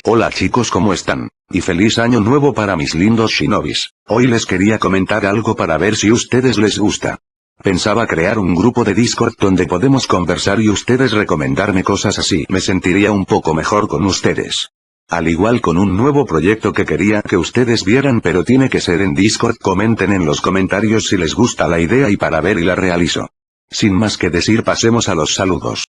Hola chicos, ¿cómo están? Y feliz año nuevo para mis lindos shinobis. Hoy les quería comentar algo para ver si ustedes les gusta. Pensaba crear un grupo de Discord donde podemos conversar y ustedes recomendarme cosas así. Me sentiría un poco mejor con ustedes. Al igual con un nuevo proyecto que quería que ustedes vieran, pero tiene que ser en Discord. Comenten en los comentarios si les gusta la idea y para ver y la realizo. Sin más que decir, pasemos a los saludos.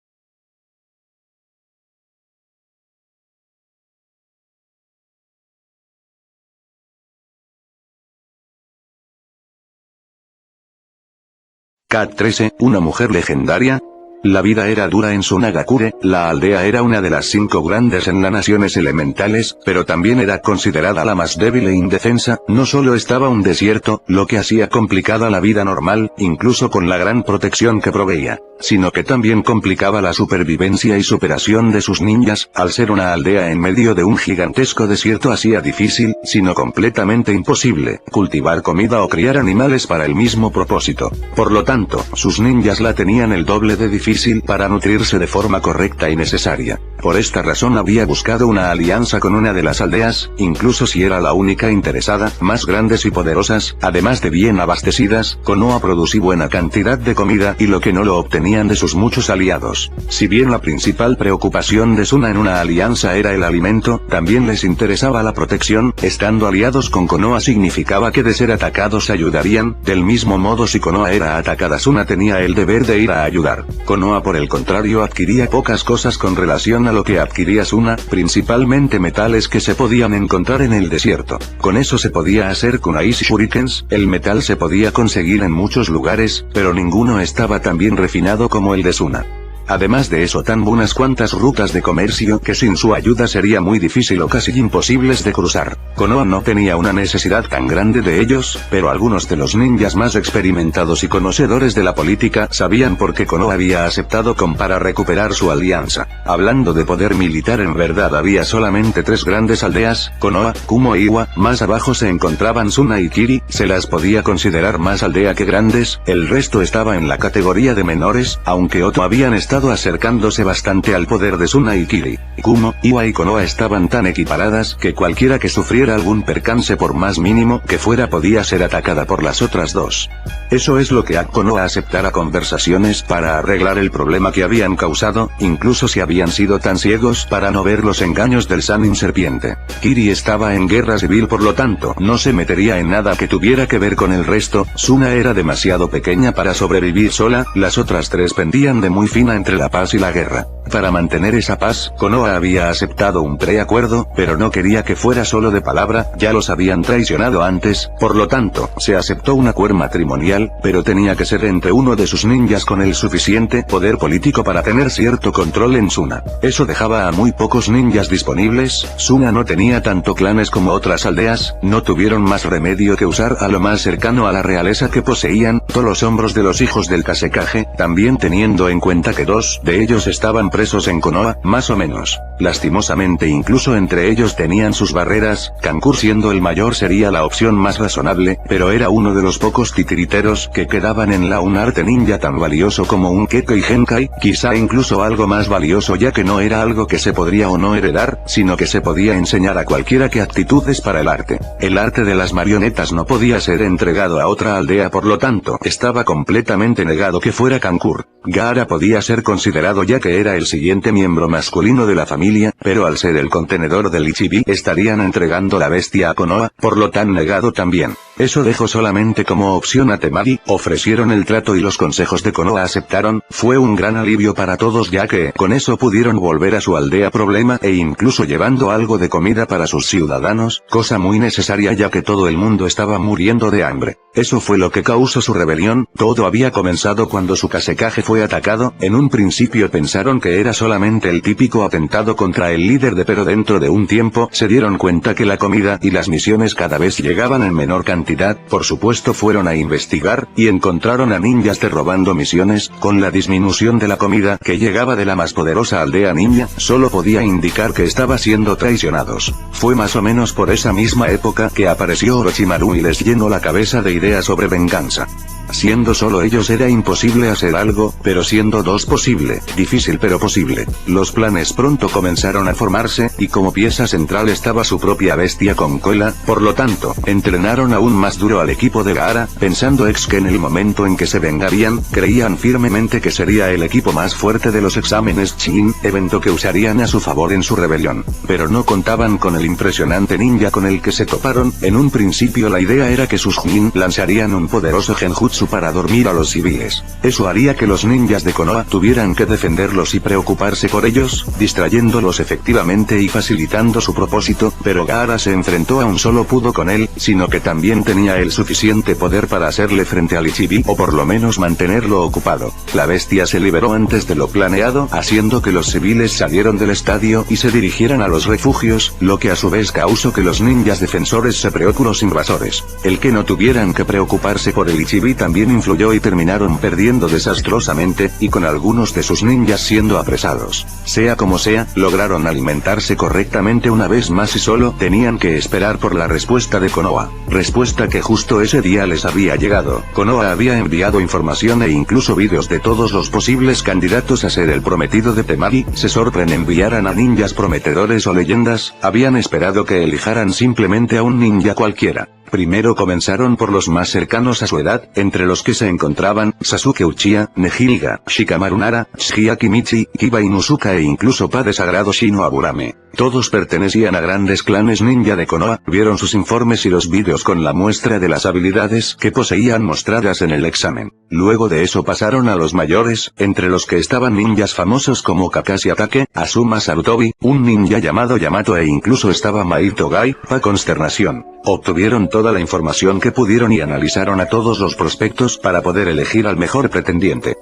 Cat 13, una mujer legendaria. La vida era dura en Sunagakure, la aldea era una de las 5 grandes en las naciones elementales, pero también era considerada la más débil e indefensa. No solo estaba un desierto, lo que hacía complicada la vida normal, incluso con la gran protección que proveía, sino que también complicaba la supervivencia y superación de sus ninjas. Al ser una aldea en medio de un gigantesco desierto, hacía difícil, sino completamente imposible, cultivar comida o criar animales para el mismo propósito. Por lo tanto, sus ninjas la tenían el doble de difícil para nutrirse de forma correcta y necesaria. Por esta razón había buscado una alianza con una de las aldeas, incluso si era la única interesada. Más grandes y poderosas, además de bien abastecidas, Konoha producía buena cantidad de comida, y lo que no lo obtenían de sus muchos aliados. Si bien la principal preocupación de Suna en una alianza era el alimento, también les interesaba la protección. Estando aliados con Konoha significaba que de ser atacados ayudarían. Del mismo modo, si Konoha era atacada, Suna tenía el deber de ir a ayudar. Konoha por el contrario adquiría pocas cosas con relación a lo que adquiría Suna, principalmente metales que se podían encontrar en el desierto. Con eso se podía hacer kunais y shurikens. El metal se podía conseguir en muchos lugares, pero ninguno estaba tan bien refinado como el de Suna. Además de eso, tan unas cuantas rutas de comercio que sin su ayuda sería muy difícil o casi imposibles de cruzar. Konoha no tenía una necesidad tan grande de ellos, pero algunos de los ninjas más experimentados y conocedores de la política sabían por qué Konoha había aceptado para recuperar su alianza. Hablando de poder militar, en verdad había solamente 3 grandes aldeas: Konoha, Kumo e Iwa. Más abajo se encontraban Suna y Kiri, se las podía considerar más aldea que grandes. El resto estaba en la categoría de menores, aunque Oto habían estado acercándose bastante al poder de Suna y Kiri. Kumo, Iwa y Konoha estaban tan equiparadas que cualquiera que sufriera algún percance, por más mínimo que fuera, podía ser atacada por las otras 2. Eso es lo que a Konoha aceptara conversaciones para arreglar el problema que habían causado, incluso si habían sido tan ciegos para no ver los engaños del Sannin Serpiente. Kiri estaba en guerra civil, por lo tanto no se metería en nada que tuviera que ver con el resto. Suna era demasiado pequeña para sobrevivir sola. Las otras 3 pendían de muy fina entre la paz y la guerra. Para mantener esa paz, Konoha había aceptado un preacuerdo, pero no quería que fuera solo de palabra. Ya los habían traicionado antes, por lo tanto, se aceptó un acuerdo matrimonial, pero tenía que ser entre uno de sus ninjas con el suficiente poder político para tener cierto control en Suna. Eso dejaba a muy pocos ninjas disponibles. Suna no tenía tanto clanes como otras aldeas, no tuvieron más remedio que usar a lo más cercano a la realeza que poseían, todos los hombros de los hijos del Kasekaje, también teniendo en cuenta que 2 de ellos estaban presos en Konoha, más o menos. Lastimosamente, incluso entre ellos tenían sus barreras. Kankuro, siendo el mayor, sería la opción más razonable, pero era uno de los pocos titiriteros que quedaban en un arte ninja tan valioso como un Kekkei Genkai, quizá incluso algo más valioso, ya que no era algo que se podría o no heredar, sino que se podía enseñar a cualquiera. Que actitudes para el arte. El arte de las marionetas no podía ser entregado a otra aldea, por lo tanto estaba completamente negado que fuera Kankuro. Gaara podía ser considerado, ya que era el siguiente miembro masculino de la familia, pero al ser el contenedor del Ichibi estarían entregando la bestia a Konoha, por lo tan negado también. Eso dejó solamente como opción a Temari. Ofrecieron el trato y los consejos de Konoha aceptaron. Fue un gran alivio para todos, ya que con eso pudieron volver a su aldea problema e incluso llevando algo de comida para sus ciudadanos, cosa muy necesaria ya que todo el mundo estaba muriendo de hambre. Eso fue lo que causó su rebelión. Todo había comenzado cuando su Kasekaje fue atacado. En un principio pensaron que era solamente el típico atentado contra el líder pero dentro de un tiempo se dieron cuenta que la comida y las misiones cada vez llegaban en menor cantidad. Por supuesto fueron a investigar, y encontraron a ninjas robando misiones. Con la disminución de la comida que llegaba de la más poderosa aldea ninja, solo podía indicar que estaba siendo traicionados. Fue más o menos por esa misma época que apareció Orochimaru y les llenó la cabeza de ideas sobre venganza. Siendo solo ellos era imposible hacer algo, pero siendo dos posible, difícil pero posible. Los planes pronto comenzaron a formarse, y como pieza central estaba su propia bestia con cola, por lo tanto, entrenaron aún más duro al equipo de Gaara, pensando que en el momento en que se vengarían, creían firmemente que sería el equipo más fuerte de los exámenes Chunin, evento que usarían a su favor en su rebelión. Pero no contaban con el impresionante ninja con el que se toparon. En un principio la idea era que sus Chunin lanzarían un poderoso genjutsu para dormir a los civiles. Eso haría que los ninjas de Konoha tuvieran que defenderlos y preocuparse por ellos, distrayéndolos efectivamente y facilitando su propósito, pero Gaara se enfrentó a un solo pudo con él, sino que también tenía el suficiente poder para hacerle frente al Ichibi o por lo menos mantenerlo ocupado. La bestia se liberó antes de lo planeado, haciendo que los civiles salieron del estadio y se dirigieran a los refugios, lo que a su vez causó que los ninjas defensores se preocuparan los invasores. El que no tuvieran que preocuparse por el Ichibi también influyó y terminaron perdiendo desastrosamente, y con algunos de sus ninjas siendo apresados. Sea como sea, lograron alimentarse correctamente una vez más y solo tenían que esperar por la respuesta de Konoha. Respuesta que justo ese día les había llegado. Konoha había enviado información e incluso vídeos de todos los posibles candidatos a ser el prometido de Temari. Se sorprenden enviaran a ninjas prometedores o leyendas, habían esperado que elijaran simplemente a un ninja cualquiera. Primero comenzaron por los más cercanos a su edad, entre los que se encontraban Sasuke Uchiha, Neji Iga, Shikamaru Nara, Shiaki Michi, Kiba Inuzuka e incluso Padre Sagrado Shino Aburame. Todos pertenecían a grandes clanes ninja de Konoha, vieron sus informes y los vídeos con la muestra de las habilidades que poseían mostradas en el examen. Luego de eso pasaron a los mayores, entre los que estaban ninjas famosos como Kakashi Atake, Azuma Sarutobi, un ninja llamado Yamato e incluso estaba Maito Gai, pa consternación. Obtuvieron toda la información que pudieron y analizaron a todos los prospectos para poder elegir al mejor pretendiente.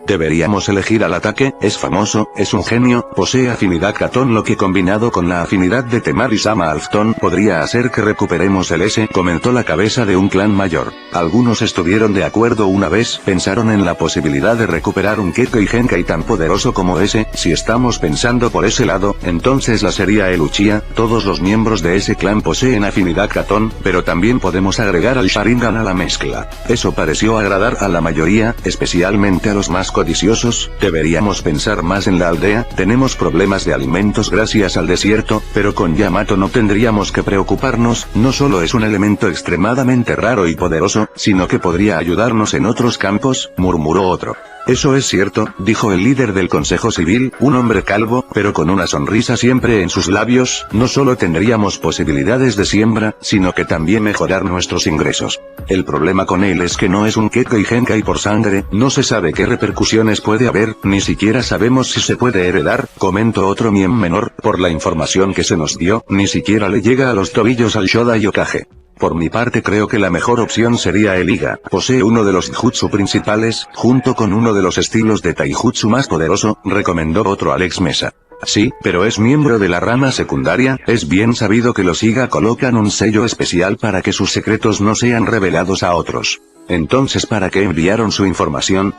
Deberíamos elegir al Ataque, es famoso, es un genio, posee afinidad Katon, lo que combinado con la afinidad de Temari-sama Alfton podría hacer que recuperemos el S, comentó la cabeza de un clan mayor. Algunos estuvieron de acuerdo una vez, pensaron en la posibilidad de recuperar un Kekkei Genkai tan poderoso como ese. Si estamos pensando por ese lado, entonces la sería el Uchiha. Todos los miembros de ese clan poseen afinidad Katon, pero también podemos agregar al Sharingan a la mezcla. Eso pareció agradar a la mayoría, especialmente a los más codiciosos. Deberíamos pensar más en la aldea, tenemos problemas de alimentos gracias al desierto, pero con Yamato no tendríamos que preocuparnos. No solo es un elemento extremadamente raro y poderoso, sino que podría ayudarnos en otros campos, murmuró otro. Eso es cierto, dijo el líder del Consejo Civil, un hombre calvo, pero con una sonrisa siempre en sus labios. No solo tendríamos posibilidades de siembra, sino que también mejorar nuestros ingresos. El problema con él es que no es un Kekkei Genkai por sangre, no se sabe qué repercusiones puede haber, ni siquiera sabemos si se puede heredar, comentó otro miembro menor. Por la información que se nos dio, ni siquiera le llega a los tobillos al Shodai Hokage. Por mi parte creo que la mejor opción sería el Iga, posee uno de los jutsu principales, junto con uno de los estilos de taijutsu más poderoso, recomendó otro Alex Mesa. Sí, pero es miembro de la rama secundaria. Es bien sabido que los Iga colocan un sello especial para que sus secretos no sean revelados a otros. Entonces, ¿para qué enviaron su información?,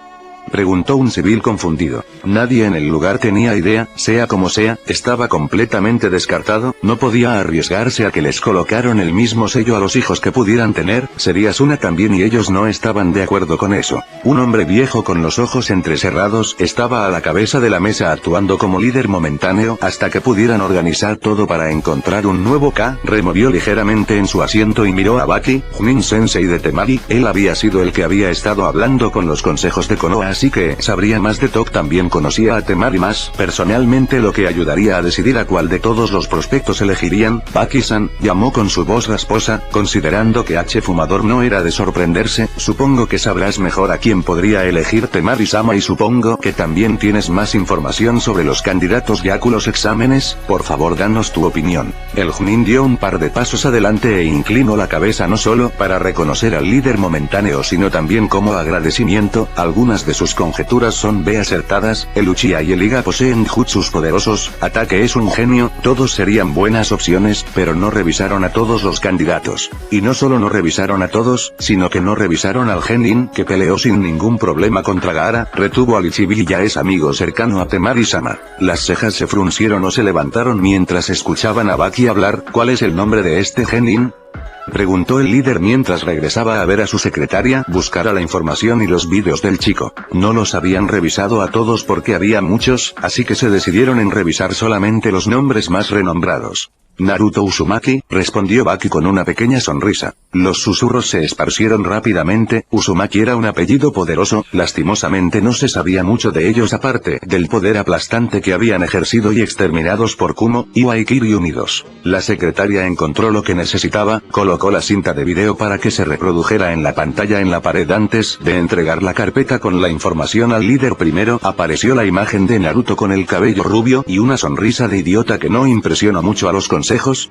preguntó un civil confundido. Nadie en el lugar tenía idea, sea como sea, estaba completamente descartado, no podía arriesgarse a que les colocaron el mismo sello a los hijos que pudieran tener. Sería Suna también y ellos no estaban de acuerdo con eso. Un hombre viejo con los ojos entrecerrados estaba a la cabeza de la mesa actuando como líder momentáneo hasta que pudieran organizar todo para encontrar un nuevo K. Removió ligeramente en su asiento y miró a Baki, Junin Sensei de Temari. Él había sido el que había estado hablando con los consejos de Konoha, así que sabría más de Tok. También conocía a Temari más personalmente, lo que ayudaría a decidir a cuál de todos los prospectos elegirían. Baki-san, llamó con su voz rasposa, considerando que H. Fumador no era de sorprenderse. Supongo que sabrás mejor a quién podría elegir Temari-sama y supongo que también tienes más información sobre los candidatos Yaku. Los exámenes, por favor danos tu opinión. El Junin dio un par de pasos adelante e inclinó la cabeza no solo para reconocer al líder momentáneo sino también como agradecimiento. Algunas de sus conjeturas son acertadas, el Uchiha y el Iga poseen jutsus poderosos, Ataque es un genio, todos serían buenas opciones, pero no revisaron a todos los candidatos. Y no solo no revisaron a todos, sino que no revisaron al Genin, que peleó sin ningún problema contra Gaara, retuvo al Ichibi y ya es amigo cercano a Temari-sama. Las cejas se fruncieron o se levantaron mientras escuchaban a Baki hablar. ¿Cuál es el nombre de este Genin? Preguntó el líder mientras regresaba a ver a su secretaria buscar la información y los vídeos del chico. No los habían revisado a todos porque había muchos, así que se decidieron en revisar solamente los nombres más renombrados. Naruto Uzumaki, respondió Baki con una pequeña sonrisa. Los susurros se esparcieron rápidamente. Uzumaki era un apellido poderoso, lastimosamente no se sabía mucho de ellos aparte del poder aplastante que habían ejercido y exterminados por Kumo, Iwa y Kiri unidos. La secretaria encontró lo que necesitaba, colocó la cinta de video para que se reprodujera en la pantalla en la pared antes de entregar la carpeta con la información al líder. Primero apareció la imagen de Naruto con el cabello rubio y una sonrisa de idiota que no impresionó mucho a los consejos.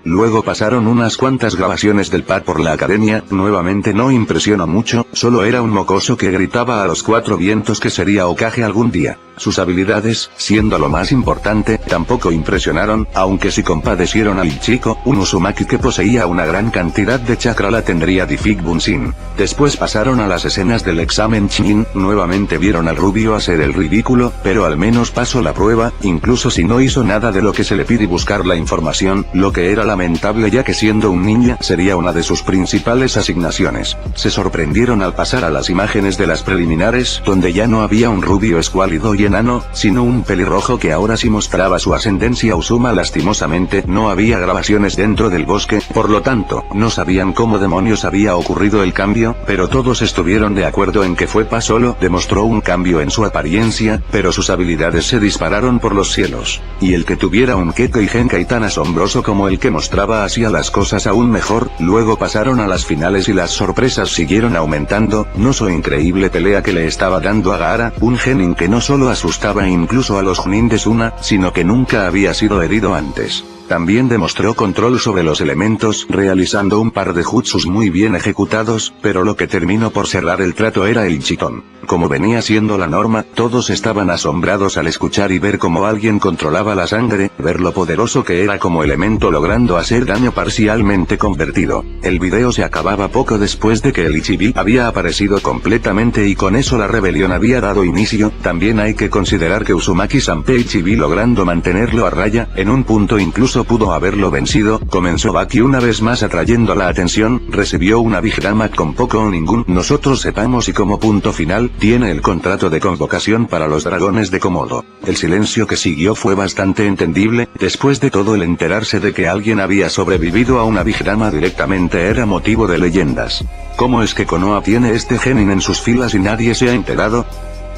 Luego pasaron unas cuantas grabaciones del pad por la academia, nuevamente no impresionó mucho, solo era un mocoso que gritaba a los cuatro vientos que sería Hokage algún día. Sus habilidades, siendo lo más importante, tampoco impresionaron, aunque sí compadecieron al chico. Un Uzumaki que poseía una gran cantidad de chakra la tendría Difig Bunshin. Después pasaron a las escenas del examen Chunin, nuevamente vieron al rubio hacer el ridículo, pero al menos pasó la prueba, incluso si no hizo nada de lo que se le pide y buscar la información, lo que era lamentable ya que siendo un ninja sería una de sus principales asignaciones. Se sorprendieron al pasar a las imágenes de las preliminares, donde ya no había un rubio escuálido y enano, sino un pelirrojo que ahora sí mostraba su ascendencia Uzuma. Lastimosamente no había grabaciones dentro del bosque, por lo tanto, no sabían cómo demonios había ocurrido el cambio, pero todos estuvieron de acuerdo en que fue Pa solo demostró un cambio en su apariencia, pero sus habilidades se dispararon por los cielos. Y el que tuviera un Kekkei Genkai tan asombroso como el que mostraba hacía las cosas aún mejor. Luego pasaron a las finales y las sorpresas siguieron aumentando. No so increíble pelea que le estaba dando a Gaara, un genin que no solo asustaba incluso a los Chunin de Suna, sino que nunca había sido herido antes. También demostró control sobre los elementos, realizando un par de jutsus muy bien ejecutados, pero lo que terminó por cerrar el trato era el chitón. Como venía siendo la norma, todos estaban asombrados al escuchar y ver cómo alguien controlaba la sangre, ver lo poderoso que era como elemento logrando hacer daño parcialmente convertido. El video se acababa poco después de que el Ichibi había aparecido completamente y con eso la rebelión había dado inicio. También hay que considerar que Uzumaki Sanpei Ichibi logrando mantenerlo a raya, en un punto incluso pudo haberlo vencido. Comenzó Baki una vez más atrayendo la atención, recibió una Big Dama con poco o ningún nosotros sepamos y como punto final, tiene el contrato de convocación para los dragones de Komodo. El silencio que siguió fue bastante entendible, después de todo el enterarse de que alguien había sobrevivido a una Big Dama directamente era motivo de leyendas. ¿Cómo es que Konoha tiene este genin en sus filas y nadie se ha enterado?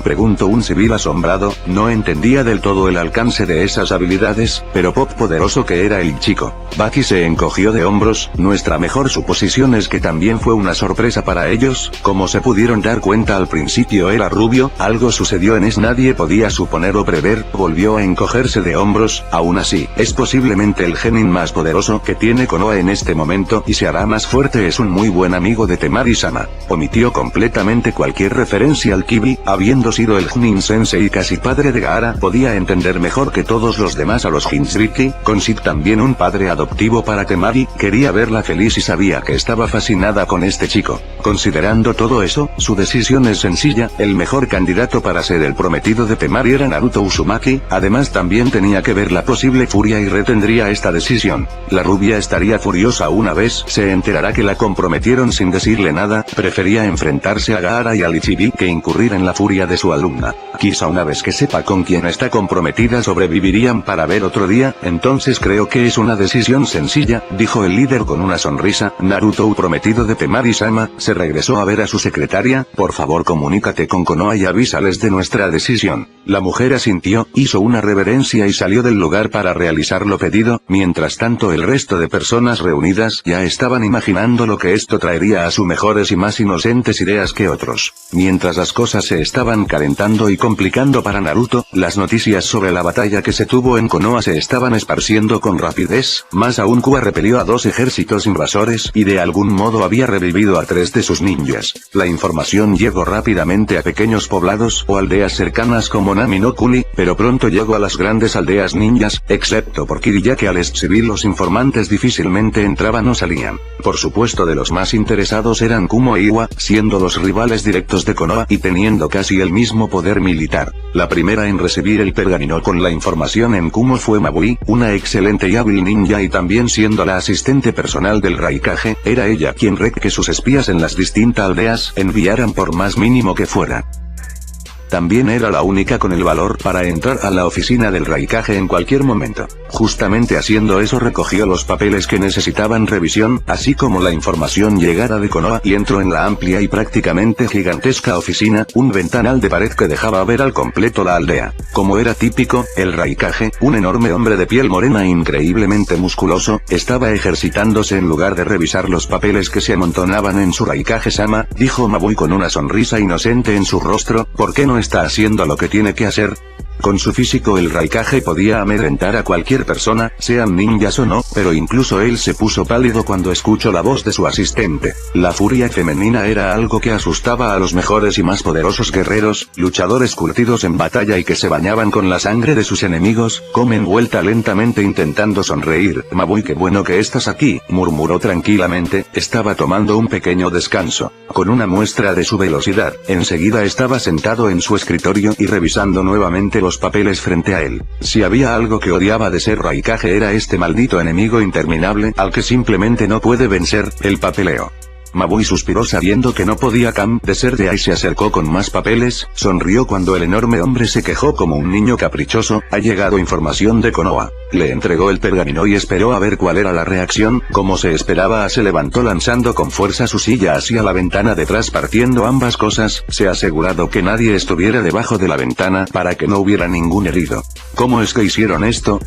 Preguntó un civil asombrado, no entendía del todo el alcance de esas habilidades, pero pop poderoso que era el chico. Baki se encogió de hombros, nuestra mejor suposición es que también fue una sorpresa para ellos, como se pudieron dar cuenta al principio era rubio, algo sucedió en eso nadie podía suponer o prever, volvió a encogerse de hombros, aún así, es posiblemente el genin más poderoso que tiene Konoha en este momento y se hará más fuerte es un muy buen amigo de Temari-sama. Omitió completamente cualquier referencia al Kibi, habiendo sido el Chunin Sensei y casi padre de Gaara, podía entender mejor que todos los demás a los Hinshiki, con Sid también un padre adoptivo para Temari, quería verla feliz y sabía que estaba fascinada con este chico. Considerando todo eso, su decisión es sencilla, el mejor candidato para ser el prometido de Temari era Naruto Uzumaki, además también tenía que ver la posible furia y retendría esta decisión. La rubia estaría furiosa una vez se enterará que la comprometieron sin decirle nada, prefería enfrentarse a Gaara y al Ichibi que incurrir en la furia de su alumna. Quizá una vez que sepa con quién está comprometida sobrevivirían para ver otro día, entonces creo que es una decisión sencilla, dijo el líder con una sonrisa. Naruto prometido de Temari-sama, se regresó a ver a su secretaria, por favor comunícate con Konoha y avísales de nuestra decisión. La mujer asintió, hizo una reverencia y salió del lugar para realizar lo pedido, mientras tanto el resto de personas reunidas ya estaban imaginando lo que esto traería a sus mejores y más inocentes ideas que otros. Mientras las cosas se estaban calentando y complicando para Naruto, las noticias sobre la batalla que se tuvo en Konoha se estaban esparciendo con rapidez, más aún Kua repelió a 2 ejércitos invasores y de algún modo había revivido a 3 de sus ninjas. La información llegó rápidamente a pequeños poblados o aldeas cercanas como Nami no Kuni, pero pronto llegó a las grandes aldeas ninjas, excepto por Kiri ya que al civil los informantes difícilmente entraban o salían. Por supuesto de los más interesados eran Kumo e Iwa, siendo los rivales directos de Konoha y teniendo casi el mismo mismo poder militar. La primera en recibir el pergamino con la información en Kumo fue Mabui, una excelente y hábil ninja y también siendo la asistente personal del Raikage, era ella quien requirió que sus espías en las distintas aldeas enviaran por más mínimo que fuera. También era la única con el valor para entrar a la oficina del Raikage en cualquier momento. Justamente haciendo eso recogió los papeles que necesitaban revisión, así como la información llegada de Konoha y entró en la amplia y prácticamente gigantesca oficina, un ventanal de pared que dejaba ver al completo la aldea. Como era típico, el Raikage, un enorme hombre de piel morena e increíblemente musculoso, estaba ejercitándose en lugar de revisar los papeles que se amontonaban en su Raikage-sama, dijo Mabui con una sonrisa inocente en su rostro, ¿por qué no está haciendo lo que tiene que hacer? Con su físico el Raikage podía amedrentar a cualquier persona, sean ninjas o no, pero incluso él se puso pálido cuando escuchó la voz de su asistente. La furia femenina era algo que asustaba a los mejores y más poderosos guerreros, luchadores curtidos en batalla y que se bañaban con la sangre de sus enemigos, comen vuelta lentamente intentando sonreír. Mabui, qué bueno que estás aquí, murmuró tranquilamente, estaba tomando un pequeño descanso. Con una muestra de su velocidad, enseguida estaba sentado en su escritorio y revisando nuevamente los papeles frente a él. Si había algo que odiaba de ser Raikage era este maldito enemigo interminable al que simplemente no puede vencer, el papeleo. Mabui suspiró sabiendo que no podía de ser de ahí, se acercó con más papeles, sonrió cuando el enorme hombre se quejó como un niño caprichoso, ha llegado información de Konoha. Le entregó el pergamino y esperó a ver cuál era la reacción, como se esperaba se levantó lanzando con fuerza su silla hacia la ventana detrás partiendo ambas cosas, se asegurado que nadie estuviera debajo de la ventana para que no hubiera ningún herido. ¿Cómo es que hicieron esto?,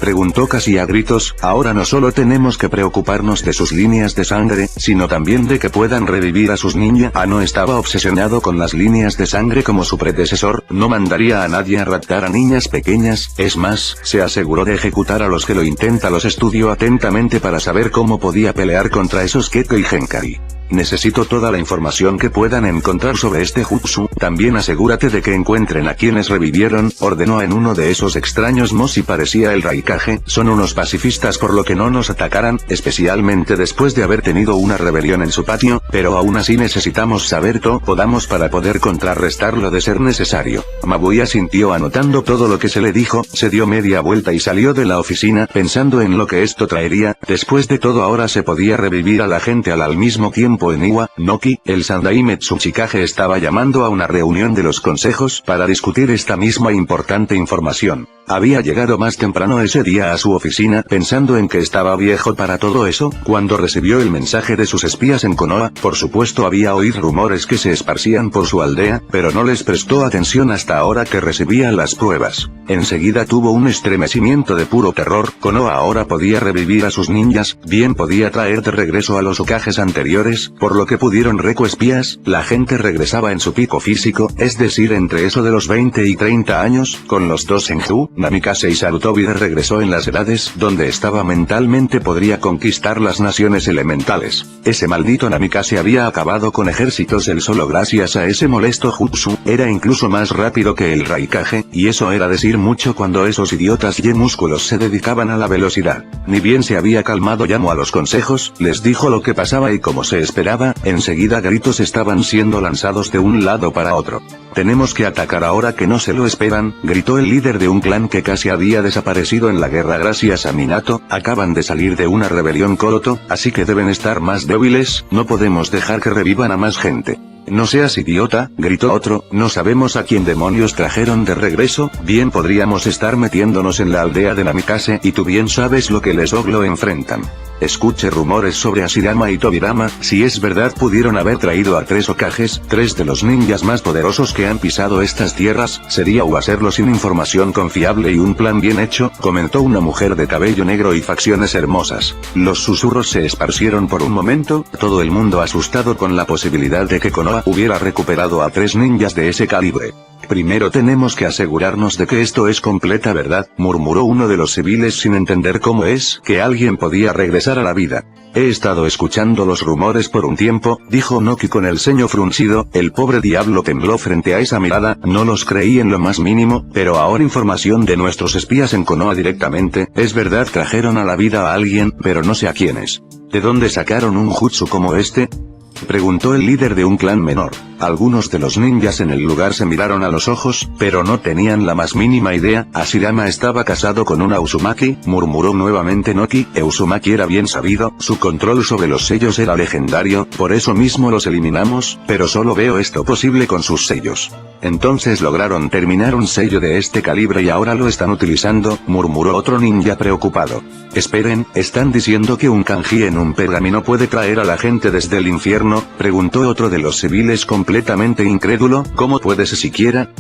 preguntó casi a gritos. Ahora no solo tenemos que preocuparnos de sus líneas de sangre, sino también de que puedan revivir a sus ninjas. No estaba obsesionado con las líneas de sangre como su predecesor, no mandaría a nadie a raptar a niñas pequeñas, es más, se aseguró de ejecutar a los que lo intentan. Los estudió atentamente para saber cómo podía pelear contra esos Keke y Genkari. Necesito toda la información que puedan encontrar sobre este jutsu, también asegúrate de que encuentren a quienes revivieron, ordenó en uno de esos extraños mods y parecía el Raikage, son unos pacifistas por lo que no nos atacarán, especialmente después de haber tenido una rebelión en su patio, pero aún así necesitamos saber todo podamos para poder contrarrestarlo de ser necesario. Mabui asintió anotando todo lo que se le dijo, se dio media vuelta y salió de la oficina pensando en lo que esto traería, después de todo ahora se podía revivir a la gente al mismo tiempo. En Iwa, Noki, el Sandai Metsuchikage estaba llamando a una reunión de los consejos para discutir esta misma importante información. Había llegado más temprano ese día a su oficina pensando en que estaba viejo para todo eso, cuando recibió el mensaje de sus espías en Konoha. Por supuesto había oído rumores que se esparcían por su aldea, pero no les prestó atención hasta ahora que recibía las pruebas. Enseguida tuvo un estremecimiento de puro terror. Konoha ahora podía revivir a sus ninjas, bien podía traer de regreso a los Hokages anteriores, por lo que pudieron espías, la gente regresaba en su pico físico, es decir entre eso de los 20 y 30 años, con los dos Senju, Namikaze y Sarutobi regresó en las edades donde estaba mentalmente podría conquistar las naciones elementales. Ese maldito Namikaze había acabado con ejércitos él solo gracias a ese molesto jutsu, era incluso más rápido que el Raikage, y eso era decir mucho cuando esos idiotas y músculos se dedicaban a la velocidad. Ni bien se había calmado llamó a los consejos, les dijo lo que pasaba y como se esperaba, enseguida gritos estaban siendo lanzados de un lado para otro. Tenemos que atacar ahora que no se lo esperan, gritó el líder de un clan que casi había desaparecido en la guerra gracias a Minato, acaban de salir de una rebelión Koroto, así que deben estar más débiles, no podemos dejar que revivan a más gente. No seas idiota, gritó otro, no sabemos a quién demonios trajeron de regreso, bien podríamos estar metiéndonos en la aldea de Namikaze y tú bien sabes lo que les lo enfrentan. Escuché rumores sobre Hashirama y Tobirama, si es verdad pudieron haber traído a 3 Hokages, 3 de los ninjas más poderosos que han pisado estas tierras, sería o hacerlo sin información confiable y un plan bien hecho, comentó una mujer de cabello negro y facciones hermosas. Los susurros se esparcieron por un momento, todo el mundo asustado con la posibilidad de que Konoha hubiera recuperado a 3 ninjas de ese calibre. Primero tenemos que asegurarnos de que esto es completa verdad, murmuró uno de los civiles sin entender cómo es que alguien podía regresar a la vida. He estado escuchando los rumores por un tiempo, dijo Noki con el ceño fruncido, el pobre diablo tembló frente a esa mirada, no los creí en lo más mínimo, pero ahora información de nuestros espías en Konoha directamente, es verdad trajeron a la vida a alguien, pero no sé a quiénes. ¿De dónde sacaron un jutsu como este?, preguntó el líder de un clan menor. Algunos de los ninjas en el lugar se miraron a los ojos, pero no tenían la más mínima idea. Hashirama estaba casado con una Uzumaki, murmuró nuevamente Noki. Uzumaki era bien sabido, su control sobre los sellos era legendario, por eso mismo los eliminamos, pero solo veo esto posible con sus sellos. Entonces lograron terminar un sello de este calibre y ahora lo están utilizando, murmuró otro ninja preocupado. Esperen, ¿están diciendo que un kanji en un pergamino puede traer a la gente desde el infierno?, preguntó otro de los civiles completamente incrédulo. ¿Cómo puede ser siquiera?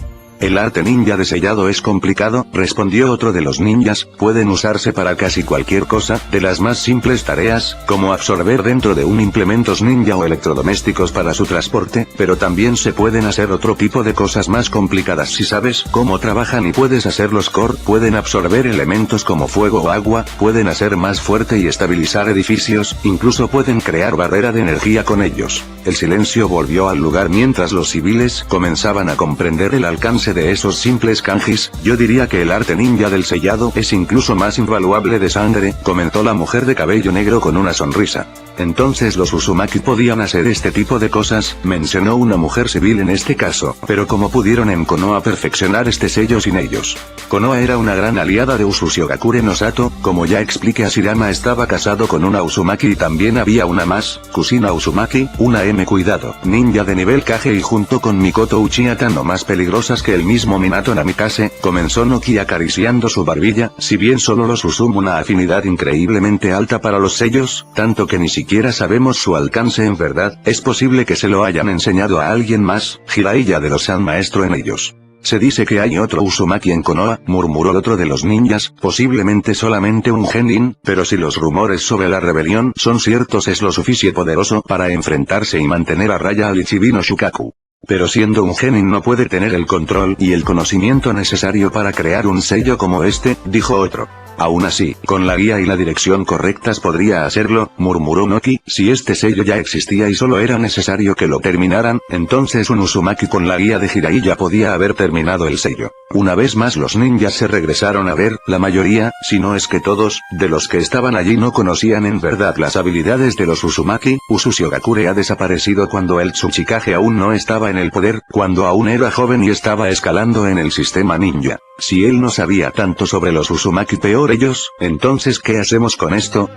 El arte ninja de sellado es complicado, respondió otro de los ninjas, pueden usarse para casi cualquier cosa, de las más simples tareas, como absorber dentro de un implementos ninja o electrodomésticos para su transporte, pero también se pueden hacer otro tipo de cosas más complicadas si sabes cómo trabajan y puedes hacerlos core, pueden absorber elementos como fuego o agua, pueden hacer más fuerte y estabilizar edificios, incluso pueden crear barrera de energía con ellos. El silencio volvió al lugar mientras los civiles comenzaban a comprender el alcance de esos simples kanjis. Yo diría que el arte ninja del sellado es incluso más invaluable de sangre, comentó la mujer de cabello negro con una sonrisa. Entonces los Uzumaki podían hacer este tipo de cosas, mencionó una mujer civil en este caso, pero ¿cómo pudieron en Konoha perfeccionar este sello sin ellos? Konoha era una gran aliada de Usushigakure no Sato, como ya expliqué. Hashirama estaba casado con una Uzumaki y también había una más, Kusina Uzumaki, una cuidado, ninja de nivel Kage y junto con Mikoto Uchiha no más peligrosas que el mismo Minato Namikaze, comenzó Noki acariciando su barbilla. Si bien solo los Usumu una afinidad increíblemente alta para los sellos, tanto que ni siquiera sabemos su alcance en verdad, es posible que se lo hayan enseñado a alguien más. Jiraiya de los San maestro en ellos. Se dice que hay otro Uzumaki en Konoha, murmuró otro de los ninjas, posiblemente solamente un genin, pero si los rumores sobre la rebelión son ciertos es lo suficiente poderoso para enfrentarse y mantener a raya al Ichibi no Shukaku. Pero siendo un genin no puede tener el control y el conocimiento necesario para crear un sello como este, dijo otro. Aún así, con la guía y la dirección correctas podría hacerlo, murmuró Noki. Si este sello ya existía y solo era necesario que lo terminaran, entonces un Uzumaki con la guía de Jiraiya podía haber terminado el sello. Una vez más los ninjas se regresaron a ver. La mayoría, si no es que todos, de los que estaban allí no conocían en verdad las habilidades de los Uzumaki. Usushigakure ha desaparecido cuando el Tsuchikage aún no estaba en el poder, cuando aún era joven y estaba escalando en el sistema ninja. Si él no sabía tanto sobre los Uzumaki, peor ellos, entonces ¿qué hacemos con esto?,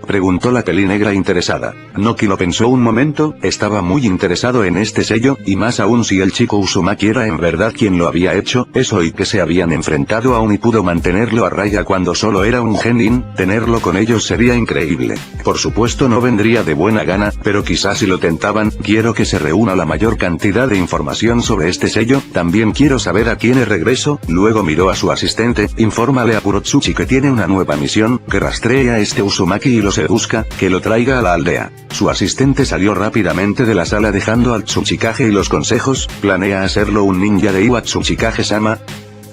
preguntó la peli negra interesada. Noki lo pensó un momento, estaba muy interesado en este sello, y más aún si el chico Uzumaki era en verdad quien lo había hecho, eso y que se habían enfrentado aún y pudo mantenerlo a raya cuando solo era un genin, tenerlo con ellos sería increíble. Por supuesto no vendría de buena gana, pero quizás si lo tentaban. Quiero que se reúna la mayor cantidad de información sobre este sello, también quiero saber a quién es regreso. Luego miró a su asistente, infórmale a Kurotsuchi que tiene una nueva misión, que rastree a este Uzumaki y lo seduzca, que lo traiga a la aldea. Su asistente salió rápidamente de la sala dejando al Tsuchikage y los consejos. ¿Planea hacerlo un ninja de Iwa Tsuchikage-sama?,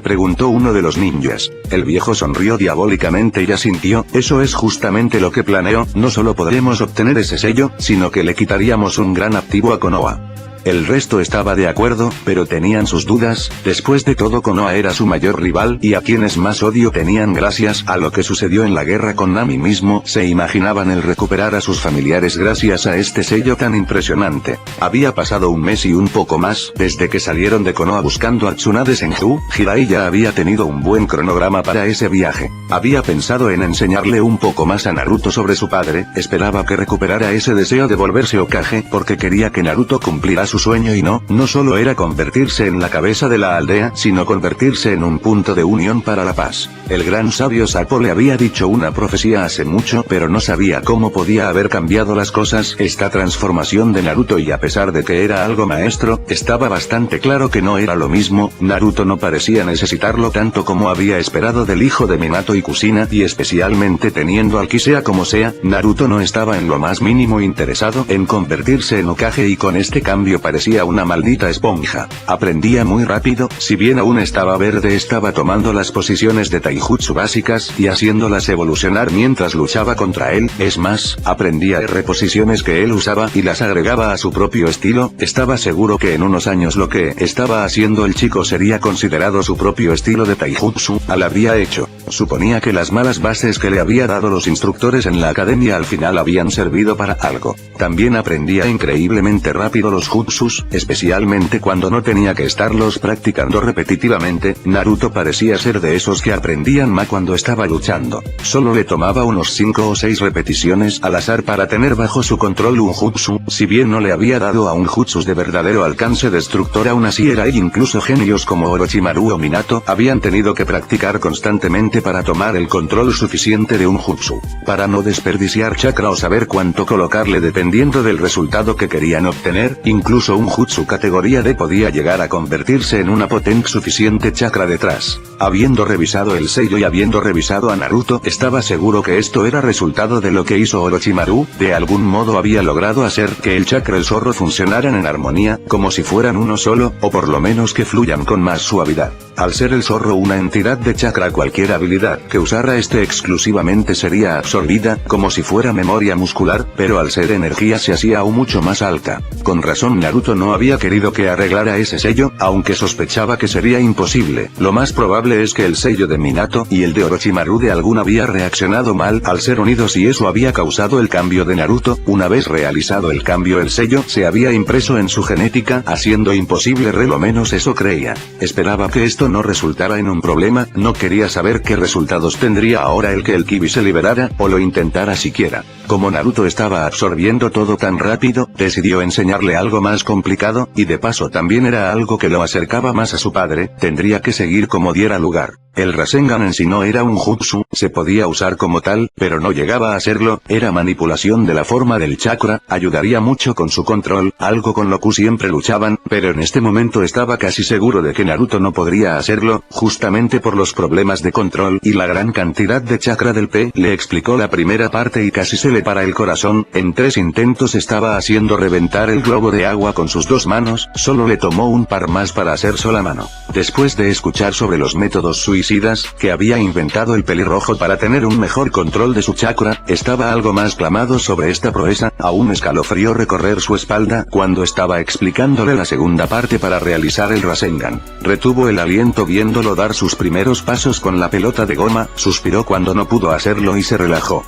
preguntó uno de los ninjas. El viejo sonrió diabólicamente y asintió. Eso es justamente lo que planeo. No solo podremos obtener ese sello, sino que le quitaríamos un gran activo a Konoha. El resto estaba de acuerdo, pero tenían sus dudas. Después de todo Konoha era su mayor rival, y a quienes más odio tenían gracias a lo que sucedió en la guerra con Nami mismo, se imaginaban el recuperar a sus familiares gracias a este sello tan impresionante. Había pasado un mes y un poco más, desde que salieron de Konoha buscando a Tsunade Senju. Jiraiya había tenido un buen cronograma para ese viaje. Había pensado en enseñarle un poco más a Naruto sobre su padre, esperaba que recuperara ese deseo de volverse Hokage, porque quería que Naruto cumpliera su sueño y no solo era convertirse en la cabeza de la aldea, sino convertirse en un punto de unión para la paz. El gran sabio Sapo le había dicho una profecía hace mucho, pero no sabía cómo podía haber cambiado las cosas esta transformación de Naruto, y a pesar de que era algo maestro, estaba bastante claro que no era lo mismo. Naruto no parecía necesitarlo tanto como había esperado del hijo de Minato y Kusina, y especialmente teniendo al Ki sea como sea, Naruto no estaba en lo más mínimo interesado en convertirse en Hokage, y con este cambio parecía una maldita esponja. Aprendía muy rápido, si bien aún estaba verde estaba tomando las posiciones de taijutsu básicas, y haciéndolas evolucionar mientras luchaba contra él. Es más, aprendía reposiciones que él usaba y las agregaba a su propio estilo. Estaba seguro que en unos años lo que estaba haciendo el chico sería considerado su propio estilo de taijutsu. Al habría hecho. Suponía que las malas bases que le había dado los instructores en la academia al final habían servido para algo. También aprendía increíblemente rápido los jutsu jutsus, especialmente cuando no tenía que estarlos practicando repetitivamente. Naruto parecía ser de esos que aprendían más cuando estaba luchando. Solo le tomaba unos 5 o 6 repeticiones al azar para tener bajo su control un jutsu, si bien no le había dado a un jutsu de verdadero alcance destructor, aún así era él. Incluso genios como Orochimaru o Minato habían tenido que practicar constantemente para tomar el control suficiente de un jutsu, para no desperdiciar chakra o saber cuánto colocarle dependiendo del resultado que querían obtener. Incluso un jutsu categoría D podía llegar a convertirse en una potente suficiente chakra detrás. Habiendo revisado el sello y habiendo revisado a Naruto, estaba seguro que esto era resultado de lo que hizo Orochimaru. De algún modo había logrado hacer que el chakra y el zorro funcionaran en armonía, como si fueran uno solo, o por lo menos que fluyan con más suavidad. Al ser el zorro una entidad de chakra, cualquier habilidad que usara este exclusivamente sería absorbida, como si fuera memoria muscular, pero al ser energía se hacía aún mucho más alta. Con razón Naruto no había querido que arreglara ese sello, aunque sospechaba que sería imposible. Lo más probable es que el sello de Minato y el de Orochimaru de algún había reaccionado mal al ser unidos y eso había causado el cambio de Naruto. Una vez realizado el cambio, el sello se había impreso en su genética, haciendo imposible lo menos eso creía. Esperaba que esto no resultara en un problema, no quería saber qué resultados tendría ahora el que el Kibi se liberara, o lo intentara siquiera. Como Naruto estaba absorbiendo todo tan rápido, decidió enseñarle algo más complicado, y de paso también era algo que lo acercaba más a su padre. Tendría que seguir como diera lugar. El Rasengan en sí no era un jutsu, se podía usar como tal, pero no llegaba a serlo, era manipulación de la forma del chakra, ayudaría mucho con su control, algo con lo que siempre luchaban, pero en este momento estaba casi seguro de que Naruto no podría hacerlo, justamente por los problemas de control y la gran cantidad de chakra del P. Le explicó la primera parte y casi se le para el corazón. En 3 intentos estaba haciendo reventar el globo de agua con sus 2 manos, solo le tomó un par más para hacer sola mano. Después de escuchar sobre los métodos suicidas que había inventado el pelirrojo para tener un mejor control de su chakra, estaba algo más clamado sobre esta proeza. A un escalofrío recorrer su espalda cuando estaba explicándole la segunda parte para realizar el Rasengan. Retuvo el aliento viéndolo dar sus primeros pasos con la pelota de goma, suspiró cuando no pudo hacerlo y se relajó.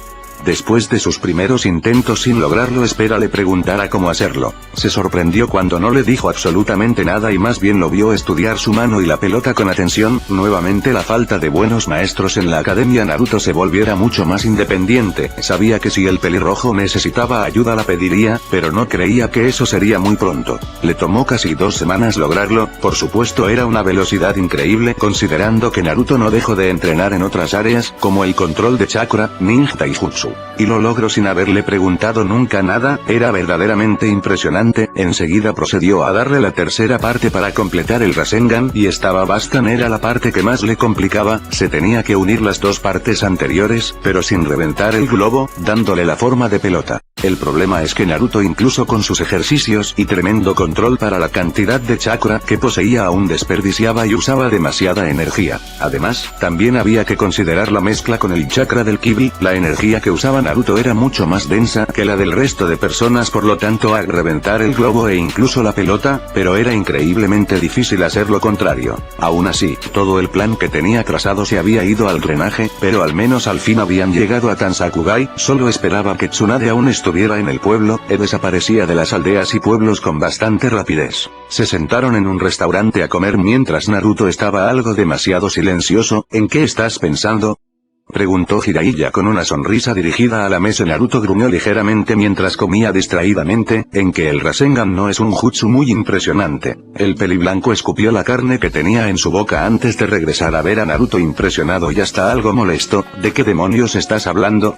Después de sus primeros intentos sin lograrlo, le preguntara cómo hacerlo. Se sorprendió cuando no le dijo absolutamente nada y más bien lo vio estudiar su mano y la pelota con atención. Nuevamente la falta de buenos maestros en la academia. Naruto se volviera mucho más independiente. Sabía que si el pelirrojo necesitaba ayuda la pediría, pero no creía que eso sería muy pronto. Le tomó casi 2 semanas lograrlo. Por supuesto era una velocidad increíble considerando que Naruto no dejó de entrenar en otras áreas, como el control de chakra, ninja y jutsu. Y lo logró sin haberle preguntado nunca nada, era verdaderamente impresionante. Enseguida procedió a darle la tercera parte para completar el Rasengan y estaba Bastan era la parte que más le complicaba, se tenía que unir las 2 partes anteriores, pero sin reventar el globo, dándole la forma de pelota. El problema es que Naruto, incluso con sus ejercicios y tremendo control para la cantidad de chakra que poseía, aún desperdiciaba y usaba demasiada energía. Además, también había que considerar la mezcla con el chakra del Kibi. La energía que usaba Naruto era mucho más densa que la del resto de personas, por lo tanto al reventar el globo e incluso la pelota, pero era increíblemente difícil hacer lo contrario. Aún así, todo el plan que tenía trazado se había ido al drenaje, pero al menos al fin habían llegado a Tansakugai. Solo esperaba que Tsunade aún estuviera en el pueblo, desaparecía de las aldeas y pueblos con bastante rapidez. Se sentaron en un restaurante a comer mientras Naruto estaba algo demasiado silencioso. ¿En qué estás pensando?, preguntó Jiraiya con una sonrisa dirigida a la mesa. Naruto gruñó ligeramente mientras comía distraídamente. En que el Rasengan no es un jutsu muy impresionante. El peliblanco escupió la carne que tenía en su boca antes de regresar a ver a Naruto impresionado y hasta algo molesto. ¿De qué demonios estás hablando?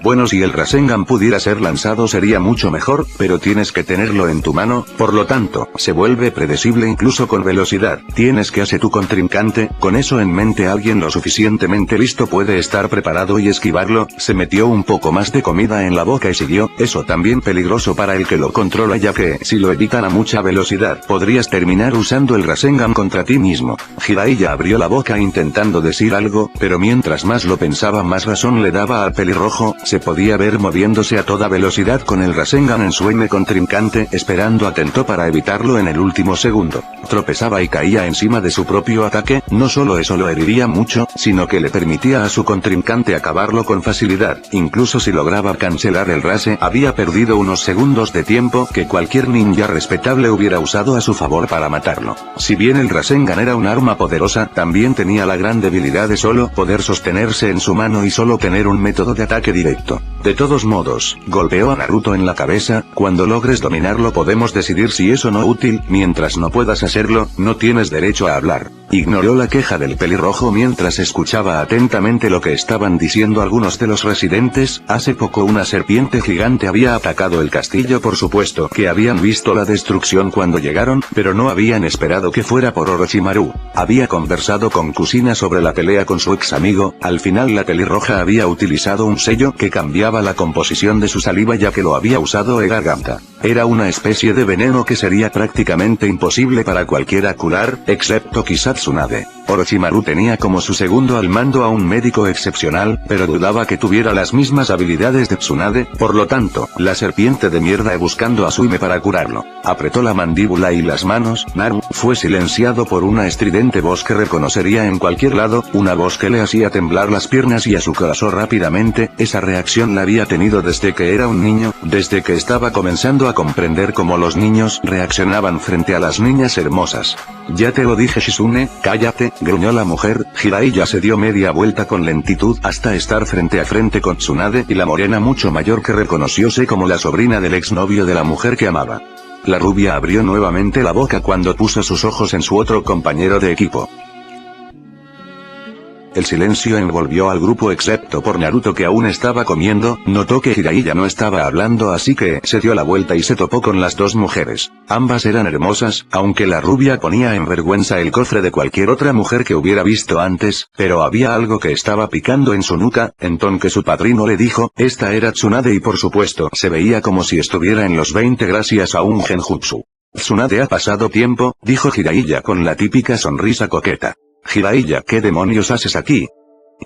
Bueno, si el Rasengan pudiera ser lanzado sería mucho mejor, pero tienes que tenerlo en tu mano, por lo tanto, se vuelve predecible incluso con velocidad. Tienes que hacer tu contrincante, con eso en mente alguien lo suficientemente listo puede estar preparado y esquivarlo. Se metió un poco más de comida en la boca y siguió, eso también peligroso para el que lo controla, ya que, si lo evitan a mucha velocidad, podrías terminar usando el Rasengan contra ti mismo. Jiraiya abrió la boca intentando decir algo, pero mientras más lo pensaba más razón le daba al pelirrojo. se podía ver moviéndose a toda velocidad con el Rasengan en su M contrincante, esperando atento para evitarlo en el último segundo. Tropezaba y caía encima de su propio ataque, no solo eso lo heriría mucho, sino que le permitía a su contrincante acabarlo con facilidad. Incluso si lograba cancelar el Rase, había perdido unos segundos de tiempo que cualquier ninja respetable hubiera usado a su favor para matarlo. Si bien el Rasengan era un arma poderosa, también tenía la gran debilidad de solo poder sostenerse en su mano y solo tener un método de ataque directo. De todos modos, golpeó a Naruto en la cabeza. Cuando logres dominarlo podemos decidir si es o no útil. Mientras no puedas hacerlo, no tienes derecho a hablar. Ignoró la queja del pelirrojo mientras escuchaba atentamente lo que estaban diciendo algunos de los residentes. Hace poco una serpiente gigante había atacado el castillo. Por supuesto que habían visto la destrucción cuando llegaron, pero no habían esperado que fuera por Orochimaru. Había conversado con Kusina sobre la pelea con su ex amigo. Al final la pelirroja había utilizado un sello que cambiaba la composición de su saliva ya que lo había usado en garganta. Era una especie de veneno que sería prácticamente imposible para cualquiera curar, excepto quizá Tsunade. Orochimaru tenía como su segundo al mando a un médico excepcional, pero dudaba que tuviera las mismas habilidades de Tsunade, por lo tanto, la serpiente de mierda buscando a Suime para curarlo. Apretó la mandíbula y las manos. Naru fue silenciado por una estridente voz que reconocería en cualquier lado, una voz que le hacía temblar las piernas y a su corazón rápidamente. Esa reacción la había tenido desde que era un niño, desde que estaba comenzando a comprender cómo los niños reaccionaban frente a las niñas hermosas. Ya te lo dije Shizune, cállate, gruñó la mujer. Jiraiya se dio media vuelta con lentitud hasta estar frente a frente con Tsunade y la morena mucho mayor que reconocióse como la sobrina del exnovio de la mujer que amaba. La rubia abrió nuevamente la boca cuando puso sus ojos en su otro compañero de equipo. El silencio envolvió al grupo excepto por Naruto que aún estaba comiendo. Notó que Jiraiya no estaba hablando así que se dio la vuelta y se topó con las dos mujeres. Ambas eran hermosas, aunque la rubia ponía en vergüenza el cofre de cualquier otra mujer que hubiera visto antes, pero había algo que estaba picando en su nuca. Entonces su padrino le dijo, esta era Tsunade y por supuesto se veía como si estuviera en los 20 gracias a un genjutsu. Tsunade ha pasado tiempo, dijo Jiraiya con la típica sonrisa coqueta. Jiraiya, ¿qué demonios haces aquí?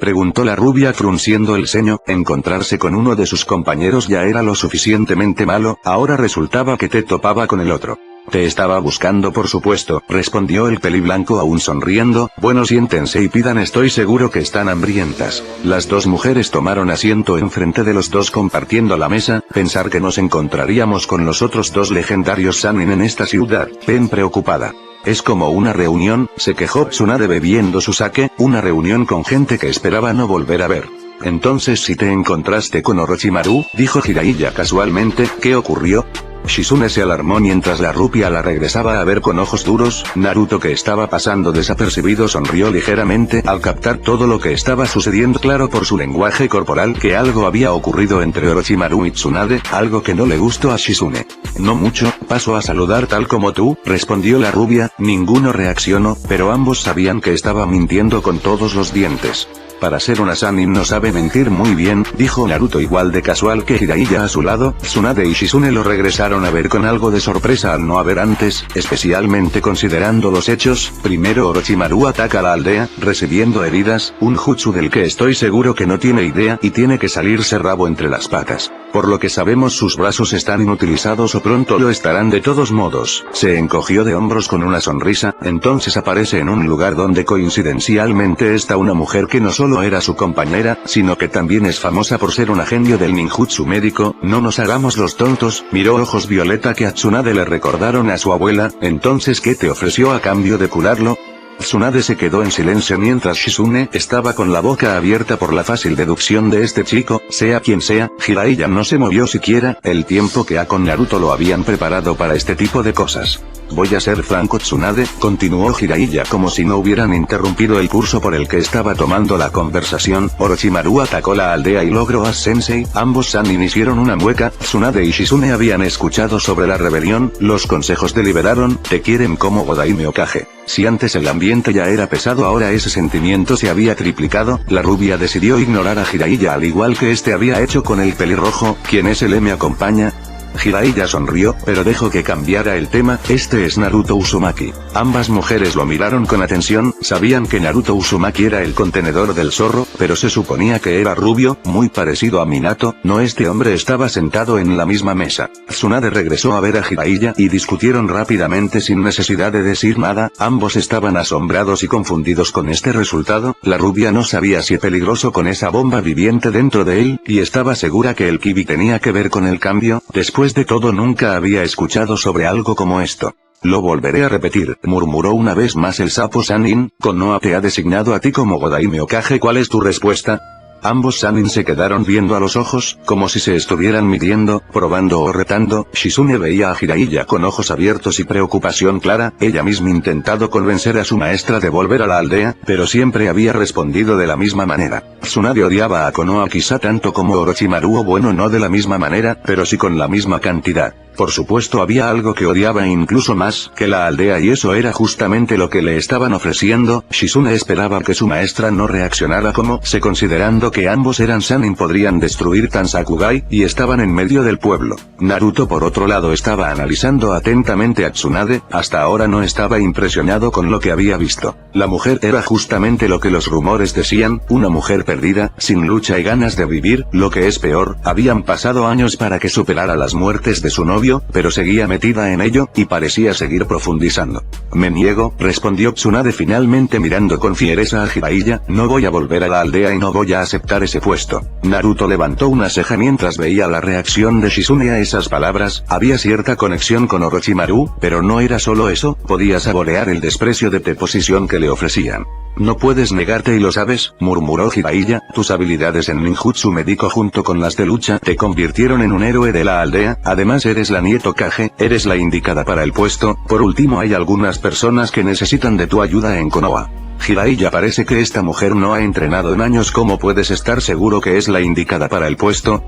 Preguntó la rubia frunciendo el ceño. Encontrarse con uno de sus compañeros ya era lo suficientemente malo, ahora resultaba que te topaba con el otro. Te estaba buscando por supuesto, respondió el peliblanco aún sonriendo. Bueno, siéntense y pidan, estoy seguro que están hambrientas. Las dos mujeres tomaron asiento enfrente de los dos compartiendo la mesa. Pensar que nos encontraríamos con los otros dos legendarios Sannin en esta ciudad. Pen preocupada. Es como una reunión, se quejó Tsunade bebiendo su sake, una reunión con gente que esperaba no volver a ver. Entonces si te encontraste con Orochimaru, dijo Jiraiya casualmente, ¿qué ocurrió? Shizune se alarmó mientras la rubia la regresaba a ver con ojos duros. Naruto, que estaba pasando desapercibido, sonrió ligeramente al captar todo lo que estaba sucediendo, claro por su lenguaje corporal que algo había ocurrido entre Orochimaru y Tsunade, algo que no le gustó a Shizune. No mucho, paso a saludar tal como tú, respondió la rubia. Ninguno reaccionó, pero ambos sabían que estaba mintiendo con todos los dientes. Para ser una Sannin no sabe mentir muy bien, dijo Naruto igual de casual que Jiraiya a su lado. Tsunade y Shizune lo regresaron a ver con algo de sorpresa al no haber antes, especialmente considerando los hechos. Primero Orochimaru ataca a la aldea, recibiendo heridas, un jutsu del que estoy seguro que no tiene idea y tiene que salirse rabo entre las patas. Por lo que sabemos sus brazos están inutilizados o pronto lo estarán de todos modos. Se encogió de hombros con una sonrisa, entonces aparece en un lugar donde coincidencialmente está una mujer que no solo era su compañera, sino que también es famosa por ser una genio del ninjutsu médico. No nos hagamos los tontos, miró ojos violeta que a Tsunade le recordaron a su abuela. Entonces ¿qué te ofreció a cambio de curarlo? Tsunade se quedó en silencio mientras Shizune estaba con la boca abierta por la fácil deducción de este chico, sea quien sea. Jiraiya no se movió siquiera, el tiempo que con Naruto lo habían preparado para este tipo de cosas. Voy a ser franco Tsunade, continuó Jiraiya como si no hubieran interrumpido el curso por el que estaba tomando la conversación. Orochimaru atacó la aldea y logró a Sensei, ambos Sannin hicieron una mueca. Tsunade y Shizune habían escuchado sobre la rebelión, los consejos deliberaron, te quieren como Odaime Hokage. Si antes el ambiente ya era pesado, ahora ese sentimiento se había triplicado. La rubia decidió ignorar a Jiraiya al igual que este había hecho con el pelirrojo. ¿Quién es el me acompaña? Jiraiya sonrió, pero dejó que cambiara el tema. Este es Naruto Uzumaki. Ambas mujeres lo miraron con atención, sabían que Naruto Uzumaki era el contenedor del zorro. Pero se suponía que era rubio, muy parecido a Minato, no este hombre estaba sentado en la misma mesa. Tsunade regresó a ver a Jiraiya y discutieron rápidamente sin necesidad de decir nada, ambos estaban asombrados y confundidos con este resultado, la rubia no sabía si peligroso con esa bomba viviente dentro de él, y estaba segura que el kibi tenía que ver con el cambio, después de todo nunca había escuchado sobre algo como esto. Lo volveré a repetir, murmuró una vez más el sapo Sannin, Konoha te ha designado a ti como Godaime Hokage, ¿cuál es tu respuesta? Ambos Sannin se quedaron viendo a los ojos, como si se estuvieran midiendo, probando o retando. Shizune veía a Jiraiya con ojos abiertos y preocupación clara, ella misma intentado convencer a su maestra de volver a la aldea, pero siempre había respondido de la misma manera. Tsunade odiaba a Konoha quizá tanto como Orochimaru, o bueno, no de la misma manera, pero sí con la misma cantidad. Por supuesto había algo que odiaba incluso más que la aldea, y eso era justamente lo que le estaban ofreciendo. Shizune esperaba que su maestra no reaccionara como se, considerando que ambos eran Sannin, podrían destruir Tansakugai, y estaban en medio del pueblo. Naruto por otro lado estaba analizando atentamente a Tsunade, hasta ahora no estaba impresionado con lo que había visto. La mujer era justamente lo que los rumores decían, una mujer perdida, sin lucha y ganas de vivir, lo que es peor, habían pasado años para que superara las muertes de su novio, pero seguía metida en ello, y parecía seguir profundizando. Me niego, respondió Tsunade finalmente mirando con fiereza a Jiraiya, no voy a volver a la aldea y no voy a aceptar ese puesto. Naruto levantó una ceja mientras veía la reacción de Shizune a esas palabras, había cierta conexión con Orochimaru, pero no era solo eso, podía saborear el desprecio de posición que le ofrecían. No puedes negarte y lo sabes, murmuró Jiraiya, tus habilidades en ninjutsu médico junto con las de lucha te convirtieron en un héroe de la aldea, además eres la nieto Hokage, eres la indicada para el puesto, por último hay algunas personas que necesitan de tu ayuda en Konoha. Jiraiya, parece que esta mujer no ha entrenado en años, ¿cómo puedes estar seguro que es la indicada para el puesto?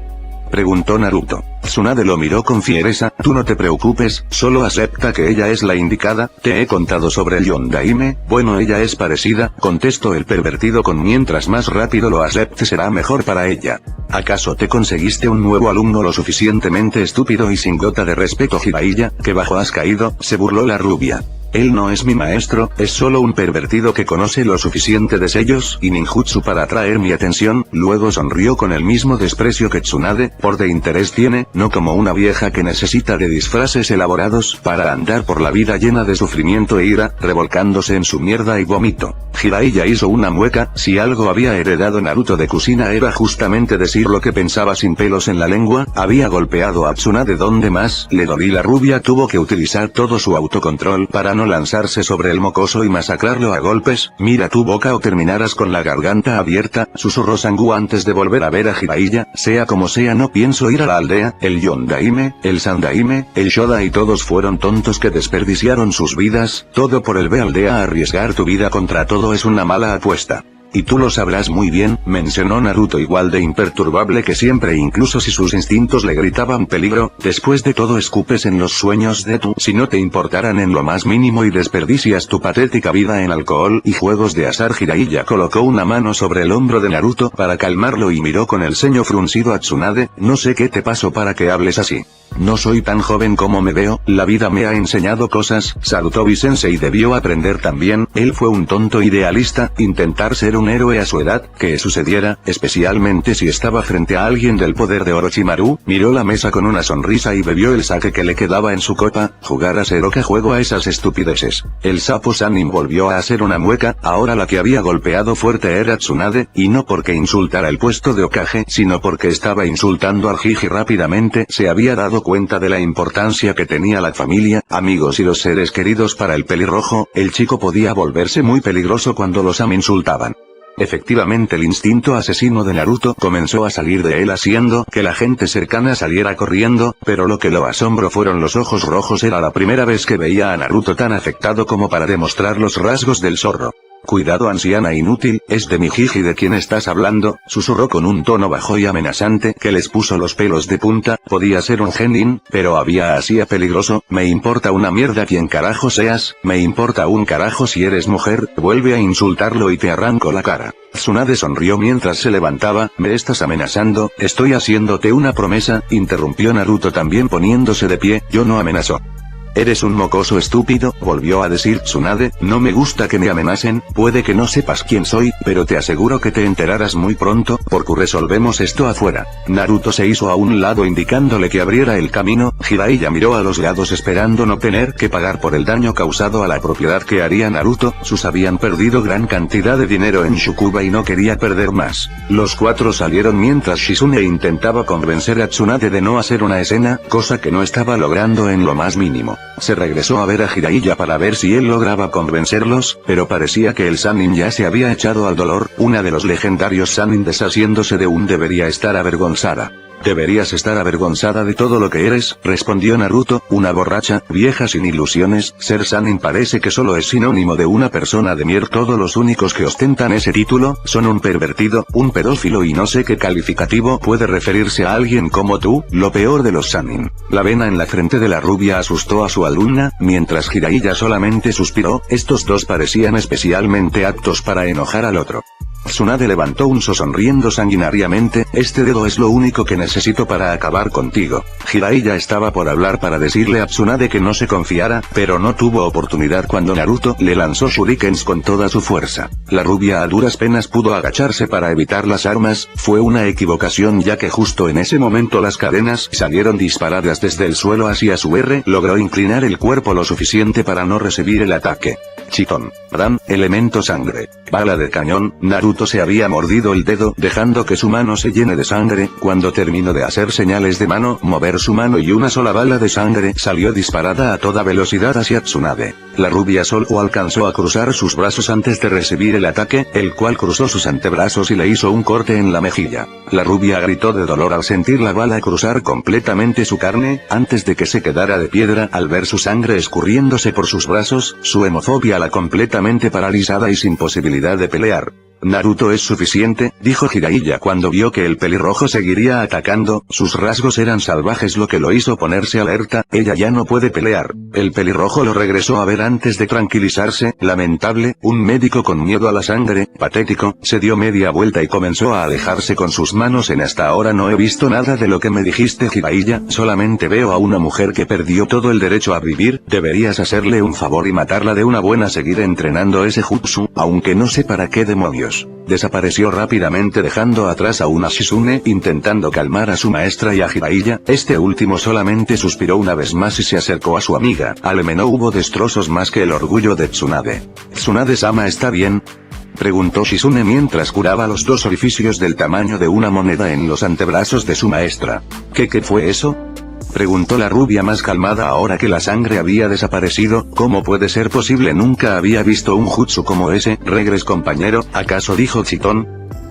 Preguntó Naruto. Tsunade lo miró con fiereza, tú no te preocupes, solo acepta que ella es la indicada, te he contado sobre el Yondaime, bueno ella es parecida, contestó el pervertido con mientras más rápido lo acepte será mejor para ella. ¿Acaso te conseguiste un nuevo alumno lo suficientemente estúpido y sin gota de respeto? Jiraiya, ¿qué bajo has caído? Se burló la rubia. Él no es mi maestro, es solo un pervertido que conoce lo suficiente de sellos y ninjutsu para atraer mi atención, luego sonrió con el mismo desprecio que Tsunade, por de interés tiene, no como una vieja que necesita de disfraces elaborados para andar por la vida llena de sufrimiento e ira, revolcándose en su mierda y vómito. Jiraiya hizo una mueca, si algo había heredado Naruto de Kushina era justamente decir lo que pensaba sin pelos en la lengua, había golpeado a Tsunade donde más le dolía, la rubia tuvo que utilizar todo su autocontrol para no lanzarse sobre el mocoso y masacrarlo a golpes, mira tu boca o terminarás con la garganta abierta, susurró Sangu antes de volver a ver a Jiraiya, sea como sea no pienso ir a la aldea, el Yondaime, el Sandaime, el Shoda y todos fueron tontos que desperdiciaron sus vidas, todo por el B aldea, arriesgar tu vida contra todo es una mala apuesta. Y tú lo sabrás muy bien, mencionó Naruto igual de imperturbable que siempre incluso si sus instintos le gritaban peligro, después de todo escupes en los sueños de tu si no te importaran en lo más mínimo y desperdicias tu patética vida en alcohol y juegos de azar. Jiraiya colocó una mano sobre el hombro de Naruto para calmarlo y miró con el ceño fruncido a Tsunade, no sé qué te pasó para que hables así. No soy tan joven como me veo, la vida me ha enseñado cosas, Sarutobi Sensei debió aprender también, él fue un tonto idealista, intentar ser un héroe a su edad, que sucediera, especialmente si estaba frente a alguien del poder de Orochimaru, miró la mesa con una sonrisa y bebió el sake que le quedaba en su copa, jugar a ser o que juego a esas estupideces. El sapo Sannin volvió a hacer una mueca, ahora la que había golpeado fuerte era Tsunade, y no porque insultara el puesto de Hokage, sino porque estaba insultando al Jiji rápidamente, se había dado cuenta de la importancia que tenía la familia, amigos y los seres queridos para el pelirrojo, el chico podía volverse muy peligroso cuando los insultaban. Efectivamente el instinto asesino de Naruto comenzó a salir de él haciendo que la gente cercana saliera corriendo, pero lo que lo asombró fueron los ojos rojos, era la primera vez que veía a Naruto tan afectado como para demostrar los rasgos del zorro. Cuidado anciana inútil, es de mi Jiji de quien estás hablando, susurró con un tono bajo y amenazante que les puso los pelos de punta, podía ser un genin, pero había hacía peligroso, me importa una mierda quién carajo seas, me importa un carajo si eres mujer, vuelve a insultarlo y te arranco la cara. Tsunade sonrió mientras se levantaba, ¿me estás amenazando? Estoy haciéndote una promesa, interrumpió Naruto también poniéndose de pie, yo no amenazó. Eres un mocoso estúpido, volvió a decir Tsunade, no me gusta que me amenacen, puede que no sepas quién soy, pero te aseguro que te enterarás muy pronto, porque resolvemos esto afuera. Naruto se hizo a un lado indicándole que abriera el camino, Jiraiya miró a los lados esperando no tener que pagar por el daño causado a la propiedad que haría Naruto, sus habían perdido gran cantidad de dinero en Shukuba y no quería perder más. Los cuatro salieron mientras Shizune intentaba convencer a Tsunade de no hacer una escena, cosa que no estaba logrando en lo más mínimo. Se regresó a ver a Jiraiya para ver si él lograba convencerlos, pero parecía que el Sannin ya se había echado al dolor, una de los legendarios Sannin deshaciéndose de un debería estar avergonzada. Deberías estar avergonzada de todo lo que eres, respondió Naruto, una borracha, vieja sin ilusiones, ser Sannin parece que solo es sinónimo de una persona de mierda. Todos los únicos que ostentan ese título, son un pervertido, un pedófilo y no sé qué calificativo puede referirse a alguien como tú, lo peor de los Sannin. La vena en la frente de la rubia asustó a su alumna, mientras Jiraiya solamente suspiró, estos dos parecían especialmente aptos para enojar al otro. Tsunade levantó un sonriendo sanguinariamente, este dedo es lo único que necesito para acabar contigo. Jiraiya estaba por hablar para decirle a Tsunade que no se confiara, pero no tuvo oportunidad cuando Naruto le lanzó shurikens con toda su fuerza. La rubia a duras penas pudo agacharse para evitar las armas, fue una equivocación ya que justo en ese momento las cadenas salieron disparadas desde el suelo hacia su logró inclinar el cuerpo lo suficiente para no recibir el ataque. Chitón. Ram, elemento sangre. Bala de cañón, Naruto se había mordido el dedo dejando que su mano se llene de sangre, cuando terminó de hacer señales de mano, mover su mano y una sola bala de sangre salió disparada a toda velocidad hacia Tsunade. La rubia solo alcanzó a cruzar sus brazos antes de recibir el ataque, el cual cruzó sus antebrazos y le hizo un corte en la mejilla. La rubia gritó de dolor al sentir la bala cruzar completamente su carne, antes de que se quedara de piedra al ver su sangre escurriéndose por sus brazos, su hemofobia la completamente paralizada y sin posibilidad de pelear. Naruto es suficiente, dijo Jiraiya cuando vio que el pelirrojo seguiría atacando, sus rasgos eran salvajes lo que lo hizo ponerse alerta, ella ya no puede pelear. El pelirrojo lo regresó a ver antes de tranquilizarse, lamentable, un médico con miedo a la sangre, patético, se dio media vuelta y comenzó a alejarse con sus manos en hasta ahora no he visto nada de lo que me dijiste Jiraiya, solamente veo a una mujer que perdió todo el derecho a vivir, deberías hacerle un favor y matarla de una buena seguir entrenando ese jutsu, aunque no sé para qué demonios. Desapareció rápidamente dejando atrás a una Shizune intentando calmar a su maestra y a Jiraiya, este último solamente suspiró una vez más y se acercó a su amiga, Aleme no hubo destrozos más que el orgullo de Tsunade. ¿Tsunade-sama está bien? Preguntó Shizune mientras curaba los dos orificios del tamaño de una moneda en los antebrazos de su maestra. ¿Qué fue eso? Preguntó la rubia más calmada ahora que la sangre había desaparecido, ¿cómo puede ser posible? Nunca había visto un jutsu como ese, regres compañero, ¿acaso dijo Chitón?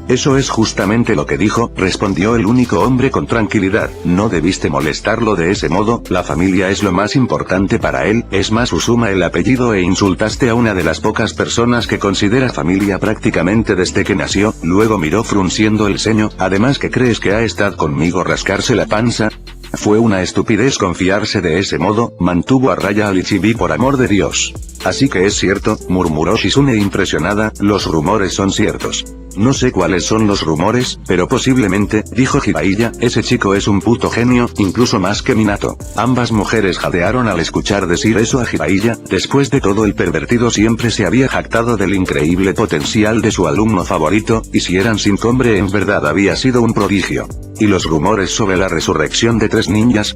Eso es justamente lo que dijo, respondió el único hombre con tranquilidad, no debiste molestarlo de ese modo, la familia es lo más importante para él, es más Uzuma el apellido e insultaste a una de las pocas personas que considera familia prácticamente desde que nació, luego miró frunciendo el ceño, además que crees que ha estado conmigo rascarse la panza. Fue una estupidez confiarse de ese modo, mantuvo a raya al Ichibi por amor de Dios. Así que es cierto, murmuró Shizune impresionada, los rumores son ciertos. No sé cuáles son los rumores, pero posiblemente, dijo Jiraiya, ese chico es un puto genio, incluso más que Minato. Ambas mujeres jadearon al escuchar decir eso a Jiraiya, después de todo el pervertido siempre se había jactado del increíble potencial de su alumno favorito, y si eran sin hombre en verdad había sido un prodigio. ¿Y los rumores sobre la resurrección de 3 ninjas?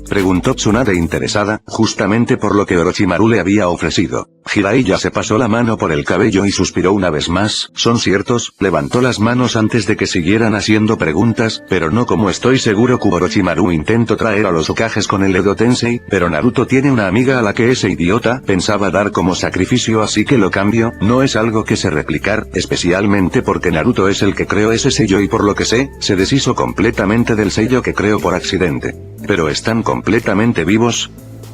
Preguntó Tsunade interesada, justamente por lo que Orochimaru le había ofrecido. Jiraiya se pasó la mano por el cabello y suspiró una vez más, ¿son ciertos? Levantó las manos antes de que siguieran haciendo preguntas, pero no como estoy seguro que Orochimaru intentó traer a los Hokages con el Edo Tensei, pero Naruto tiene una amiga a la que ese idiota pensaba dar como sacrificio así que lo cambio, no es algo que se replicar, especialmente porque Naruto es el que creó ese sello y por lo que sé, se deshizo completamente del sello que creó por accidente. ¿Pero están completamente vivos?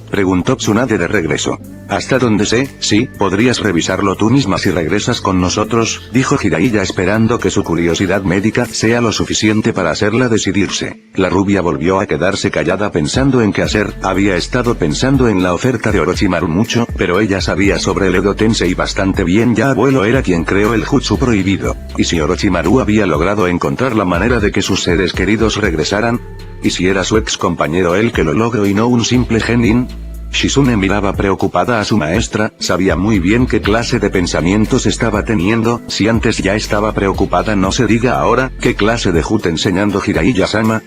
Preguntó Tsunade de regreso. Hasta donde sé, sí, podrías revisarlo tú misma si regresas con nosotros, dijo Jiraiya esperando que su curiosidad médica sea lo suficiente para hacerla decidirse. La rubia volvió a quedarse callada pensando en qué hacer, había estado pensando en la oferta de Orochimaru mucho, pero ella sabía sobre el Edo Tensei bastante bien, ya abuelo era quien creó el jutsu prohibido. ¿Y si Orochimaru había logrado encontrar la manera de que sus seres queridos regresaran? ¿Y si era su ex compañero el que lo logró y no un simple genin? Shizune miraba preocupada a su maestra, sabía muy bien qué clase de pensamientos estaba teniendo, si antes ya estaba preocupada no se diga ahora, ¿qué clase de Hut enseñando Jiraiya-sama?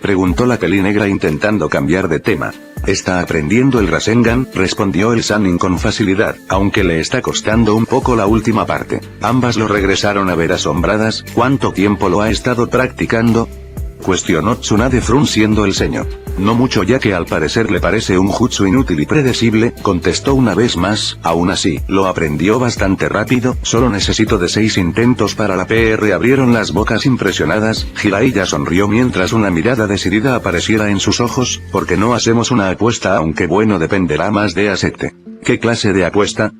Preguntó la pelinegra intentando cambiar de tema. Está aprendiendo el Rasengan, respondió el Sannin con facilidad, aunque le está costando un poco la última parte. Ambas lo regresaron a ver asombradas, ¿cuánto tiempo lo ha estado practicando? Cuestionó Tsunade frunciendo el ceño. No mucho ya que al parecer le parece un jutsu inútil y predecible, contestó una vez más, aún así, lo aprendió bastante rápido, solo necesito de 6 intentos para la PR. Abrieron las bocas impresionadas, Jiraiya sonrió mientras una mirada decidida apareciera en sus ojos, ¿por qué no hacemos una apuesta? Aunque bueno dependerá más de Asete. ¿Qué clase de apuesta?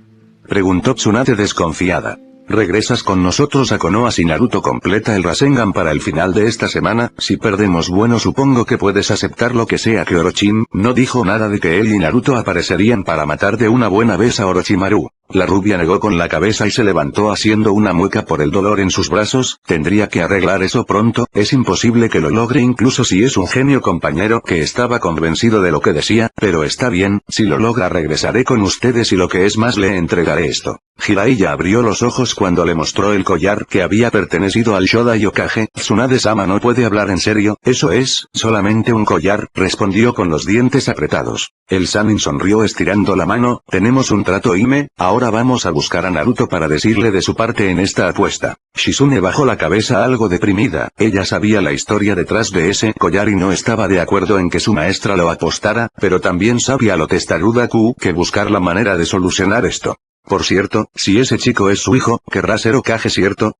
Preguntó Tsunade desconfiada. Regresas con nosotros a Konoha si Naruto completa el Rasengan para el final de esta semana, si perdemos bueno supongo que puedes aceptar lo que sea que Orochim, no dijo nada de que él y Naruto aparecerían para matar de una buena vez a Orochimaru. La rubia negó con la cabeza y se levantó haciendo una mueca por el dolor en sus brazos, tendría que arreglar eso pronto, es imposible que lo logre incluso si es un genio compañero que estaba convencido de lo que decía, pero está bien, si lo logra regresaré con ustedes y lo que es más le entregaré esto. Jiraiya abrió los ojos cuando le mostró el collar que había pertenecido al Shodai Hokage. Tsunade-sama no puede hablar en serio, eso es, solamente un collar, respondió con los dientes apretados. El Sannin sonrió estirando la mano, tenemos un trato Hime, ahora vamos a buscar a Naruto para decirle de su parte en esta apuesta. Shizune bajó la cabeza algo deprimida, ella sabía la historia detrás de ese collar y no estaba de acuerdo en que su maestra lo apostara, pero también sabía lo testaruda que buscar la manera de solucionar esto. Por cierto, si ese chico es su hijo, ¿querrá ser Hokage cierto?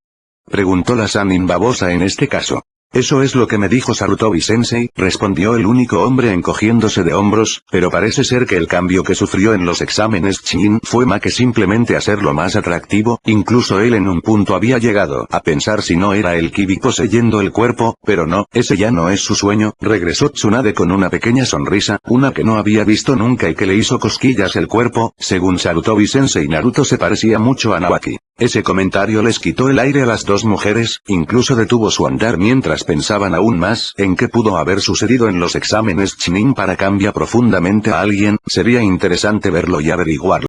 Preguntó la Sannin babosa en este caso. Eso es lo que me dijo Sarutobi-sensei, respondió el único hombre encogiéndose de hombros, pero parece ser que el cambio que sufrió en los exámenes Chunin fue más que simplemente hacerlo más atractivo, incluso él en un punto había llegado a pensar si no era el Kibi poseyendo el cuerpo, pero no, ese ya no es su sueño, regresó Tsunade con una pequeña sonrisa, una que no había visto nunca y que le hizo cosquillas el cuerpo, según Sarutobi-sensei Naruto se parecía mucho a Naoki. Ese comentario les quitó el aire a las dos mujeres, incluso detuvo su andar mientras pensaban aún más en qué pudo haber sucedido en los exámenes Chunin para cambiar profundamente a alguien, sería interesante verlo y averiguarlo.